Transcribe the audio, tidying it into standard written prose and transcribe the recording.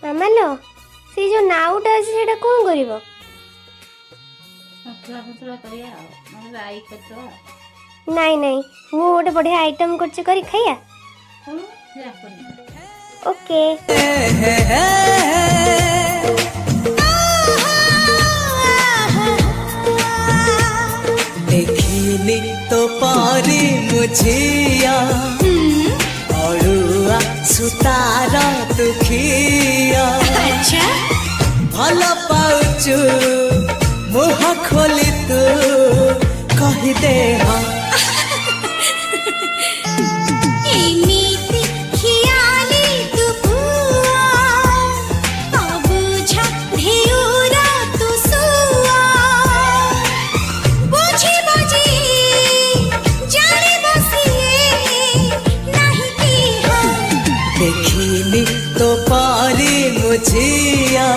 ମାମାଲୋ ସେ ଯୋଉ ନାଉଟା ଅଛି ସେଟା କଣ କରିବ? ସନ୍ତୁଳା ଫନ୍ତୁଳା କରିବା ଆଉ ନହେଲେ ରାଇ କରିଦେବା। ନାଇଁ ନାଇଁ ମୁଁ ଗୋଟେ ବଢିଆ ଆଇଟମ କରିଛି କରି ଖାଇବା। ହଉ ଯା କରିବା। ओके देखिनी तो पारी मुझिया अड़ुआ सुतार दुखिया अच्छा भल पाउचु मुह खोली तू कही दे हाँ एमिति खियाली तू पुआ अबुझा ढेउरा तू सुआ बुझी बुझी जाने बसिए नहीं की हाँ देखिनी तो पारी मुझिया